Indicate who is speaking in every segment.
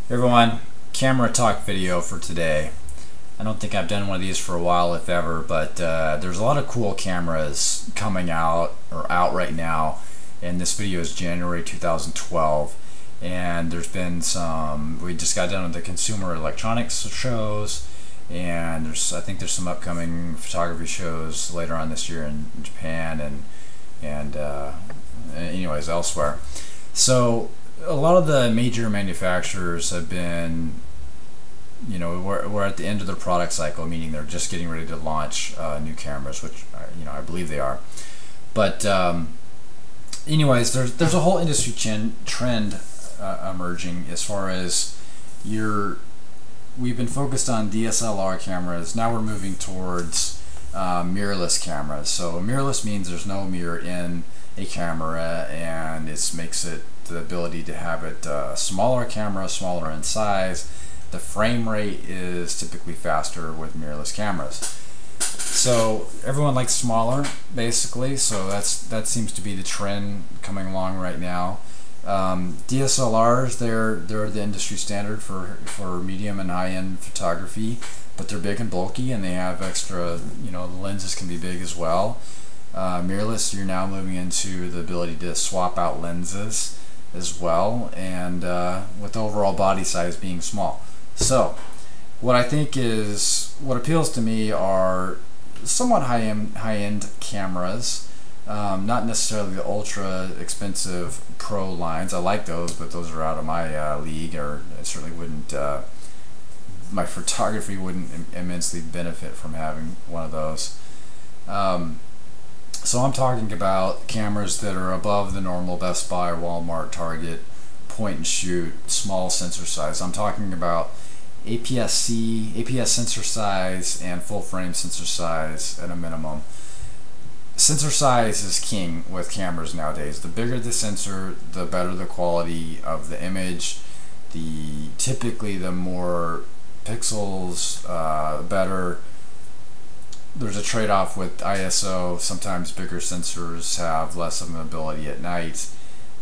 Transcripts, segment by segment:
Speaker 1: Hey everyone, camera talk video for today. I don't think I've done one of these for a while, if ever, but there's a lot of cool cameras coming out or out right now, and this video is January 2012, and there's been we just got done with the Consumer Electronics shows, and I think there's some upcoming photography shows later on this year in Japan and anyways elsewhere. So a lot of the major manufacturers have been, we're at the end of their product cycle, meaning they're just getting ready to launch new cameras, which I believe they are. But anyways, there's a whole industry trend emerging as far as we've been focused on DSLR cameras. Now we're moving towards mirrorless cameras. So mirrorless means there's no mirror in a camera, and it makes it the ability to have it smaller camera, smaller in size. The frame rate is typically faster with mirrorless cameras. So everyone likes smaller, basically. So that seems to be the trend coming along right now. DSLRs, they're the industry standard for medium and high-end photography, but they're big and bulky, and they have extra. The lenses can be big as well. Mirrorless, you're now moving into the ability to swap out lenses as well, and with the overall body size being small. So what appeals to me are somewhat high-end cameras, not necessarily the ultra expensive pro lines. I like those, but those are out of my league, or I certainly wouldn't, my photography wouldn't immensely benefit from having one of those. So I'm talking about cameras that are above the normal Best Buy, Walmart, Target, point and shoot, small sensor size. I'm talking about APS-C, APS sensor size, and full frame sensor size at a minimum. Sensor size is king with cameras nowadays. The bigger the sensor, the better the quality of the image. Typically the more pixels, better. There's a trade-off with ISO. Sometimes bigger sensors have less of an ability at night,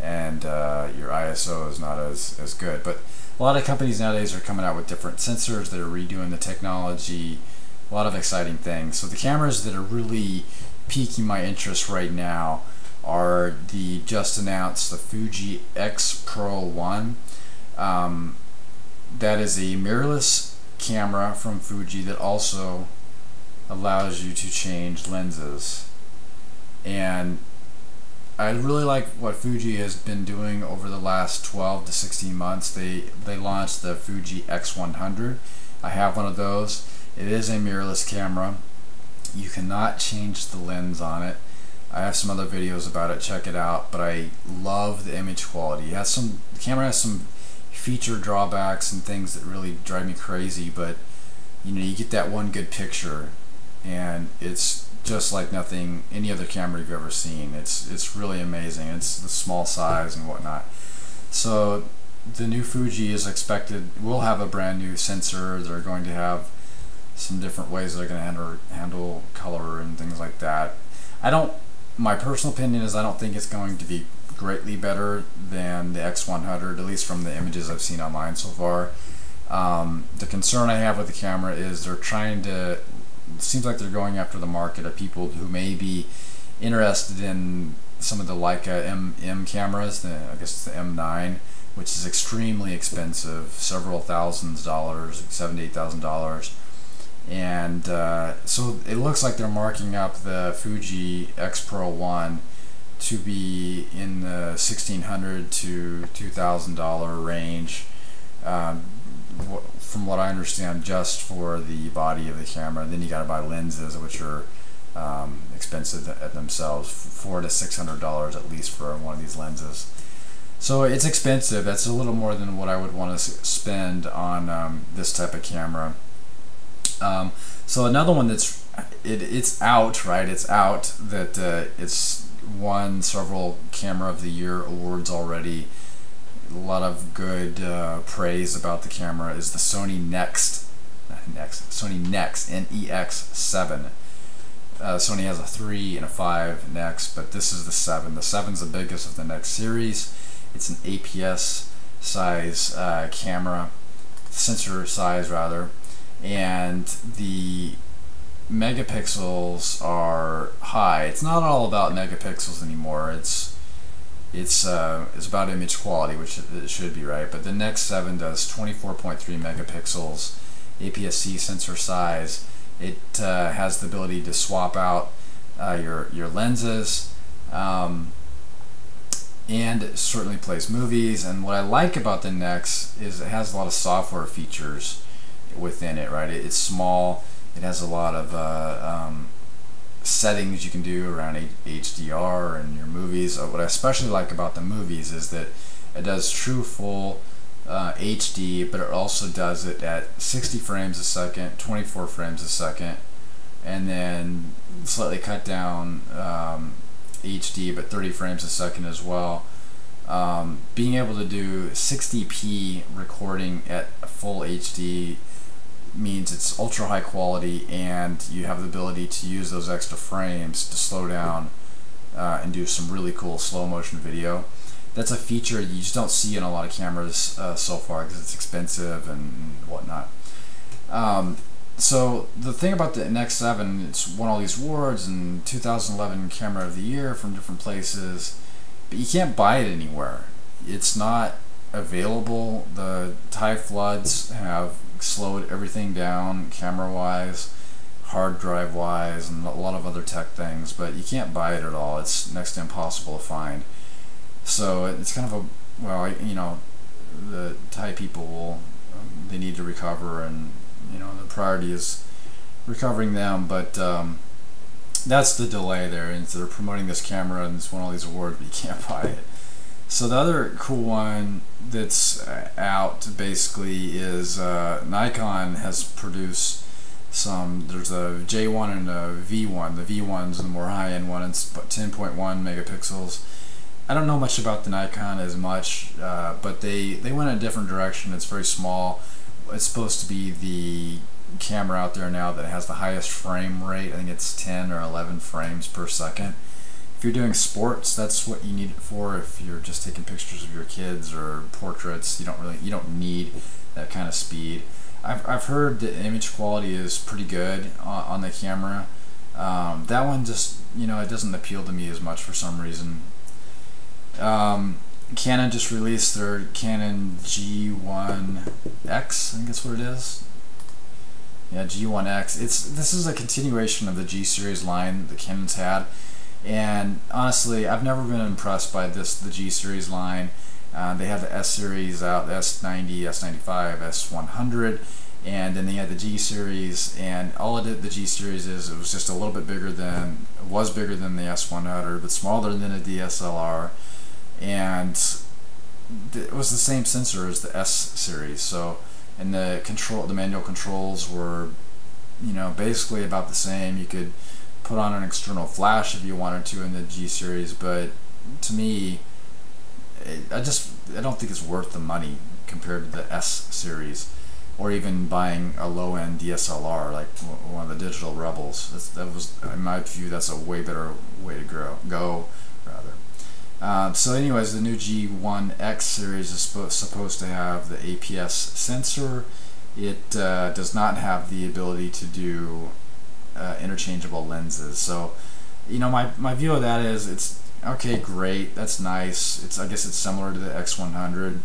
Speaker 1: and your ISO is not as good. But a lot of companies nowadays are coming out with different sensors that are redoing the technology. A lot of exciting things. So the cameras that are really piquing my interest right now are the just announced the Fuji X Pro 1. That is a mirrorless camera from Fuji that also allows you to change lenses, and I really like what Fuji has been doing over the last 12 to 16 months. They launched the Fuji X100. I have one of those. It is a mirrorless camera. You cannot change the lens on it. I have some other videos about it, check it out, but I love the image quality. The camera has some feature drawbacks and things that really drive me crazy, but you get that one good picture, and it's just like any other camera you've ever seen. It's really amazing. It's the small size and whatnot. So the new Fuji will have a brand new sensor. They're going to have some different ways they're going to handle color and things like that. My personal opinion is I don't think it's going to be greatly better than the X100, at least from the images I've seen online so far. The concern I have with the camera is it seems like they're going after the market of people who may be interested in some of the Leica M cameras. I guess it's the M9, which is extremely expensive, several thousands dollars, $7,000 to $8,000. And so it looks like they're marking up the Fuji X Pro 1 to be in the $1,600 to $2,000 range. From what I understand, just for the body of the camera. Then you got to buy lenses, which are expensive at themselves, $400 to $600 at least for one of these lenses. So it's expensive. That's a little more than what I would want to spend on this type of camera. So another one it's out, right? It's out that it's won several Camera of the Year awards already. A lot of good praise about the camera is the Sony Nex NEX7. Sony has a 3 and a 5 Nex, but this is the 7. The 7's the biggest of the Nex series. It's an APS size camera, sensor size rather, and the megapixels are high. It's not all about megapixels anymore. It's about image quality, which it should be, right? But the Nex 7 does 24.3 megapixels APS-C sensor size. It has the ability to swap out your lenses, and it certainly plays movies. And what I like about the Nex is it has a lot of software features within it, right? It's small. It has a lot of settings you can do around HDR and your movies. What I especially like about the movies is that it does true full HD, but it also does it at 60 frames a second, 24 frames a second, and then slightly cut down HD, but 30 frames a second as well. Being able to do 60p recording at full HD means it's ultra high quality, and you have the ability to use those extra frames to slow down and do some really cool slow motion video. That's a feature you just don't see in a lot of cameras so far, because it's expensive and whatnot. So the thing about the Nex 7, it's won all these awards and 2011 Camera of the Year from different places, but you can't buy it anywhere. It's not available. The Thai floods have slowed everything down camera wise, hard drive wise, and a lot of other tech things, but you can't buy it at all. It's next to impossible to find. So it's kind of a, well, you know, the Thai people will, they need to recover, and you know, the priority is recovering them, but that's the delay there, and they're promoting this camera and it's won all these awards, but you can't buy it. So the other cool one that's out basically is Nikon has produced some, there's a J1 and a V1. The V1's the more high-end one, it's 10.1 megapixels. I don't know much about the Nikon as much, but they went in a different direction. It's very small. It's supposed to be the camera out there now that has the highest frame rate. I think it's 10 or 11 frames per second. If you're doing sports, that's what you need it for. If you're just taking pictures of your kids or portraits, you don't need that kind of speed. I've heard the image quality is pretty good on the camera. That one just, you know, it doesn't appeal to me as much for some reason. Canon just released their Canon G1X, I think that's what it is. Yeah, G1X. This is a continuation of the G series line that Canon's had, and honestly, I've never been impressed by the G series line. They have the S series out, the S90, S95, S100, and then they had the G series, and all it did, the G series is, it was just a little bit bigger than, it was bigger than the S100, but smaller than a DSLR, and it was the same sensor as the S series. So, and the manual controls were, you know, basically about the same. You could put on an external flash if you wanted to in the G series, but to me, I don't think it's worth the money compared to the S series, or even buying a low-end DSLR like one of the Digital Rebels. That was, in my view, that's a way better way to go rather. So anyways, the new G1X series is supposed to have the APS sensor. It does not have the ability to do interchangeable lenses. So, you know, my view of that is, it's okay, great, that's nice. I guess it's similar to the X100,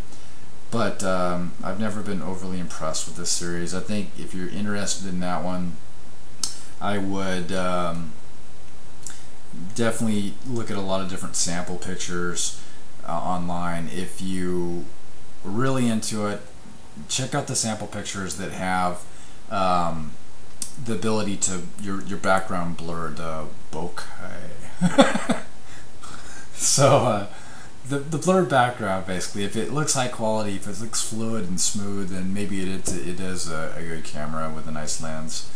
Speaker 1: but I've never been overly impressed with this series. I think if you're interested in that one, I would definitely look at a lot of different sample pictures online. If you are really into it, check out the sample pictures that have the ability to your background blurred, bokeh. So the blurred background, basically, if it looks high quality, if it looks fluid and smooth, then maybe it is a good camera with a nice lens.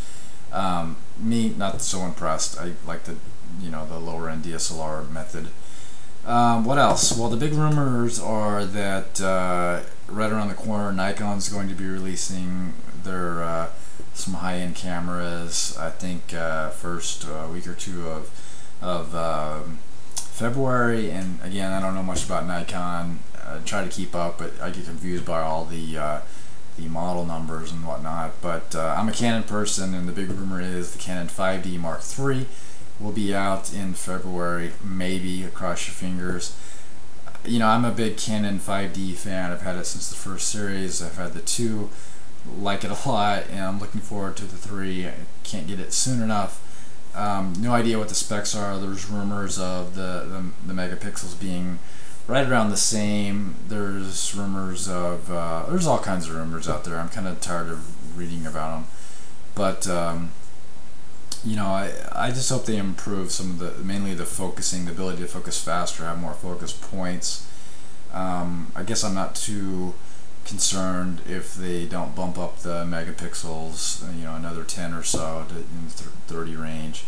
Speaker 1: Me, not so impressed. I like the lower end DSLR method. What else? Well, the big rumors are that right around the corner, Nikon's going to be releasing their some high-end cameras. I think first week or two of February. And again, I don't know much about Nikon. try to keep up, but I get confused by all the model numbers and whatnot. But I'm a Canon person, and the big rumor is the Canon 5D Mark III will be out in February, maybe. Cross your fingers. You know, I'm a big Canon 5D fan. I've had it since the first series. I've had the 2, like it a lot, and I'm looking forward to the 3. I can't get it soon enough. No idea what the specs are. There's rumors of the megapixels being right around the same. There's rumors of there's all kinds of rumors out there. I'm kind of tired of reading about them, but you know, I just hope they improve some of the, mainly the focusing, the ability to focus faster, have more focus points. I guess I'm not too concerned if they don't bump up the megapixels, you know, another 10 or so to, in the 30 range.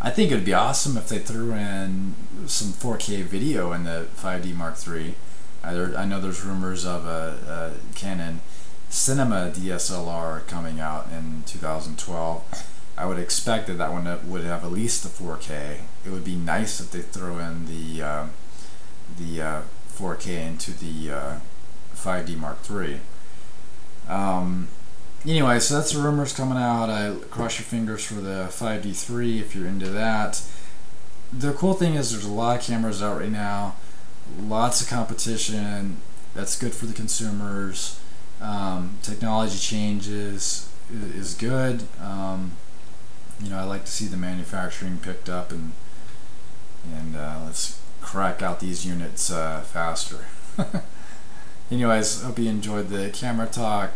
Speaker 1: I think it would be awesome if they threw in some 4K video in the 5D Mark III. I know there's rumors of a Canon Cinema DSLR coming out in 2012. I would expect that that one would have at least the 4K. It would be nice if they throw in the 4K into the 5D Mark III. Anyway, so that's the rumors coming out. I cross your fingers for the 5D3 if you're into that. The cool thing is there's a lot of cameras out right now, lots of competition. That's good for the consumers. Technology changes is good. You know, I like to see the manufacturing picked up, and let's crack out these units faster. Anyways, hope you enjoyed the camera talk.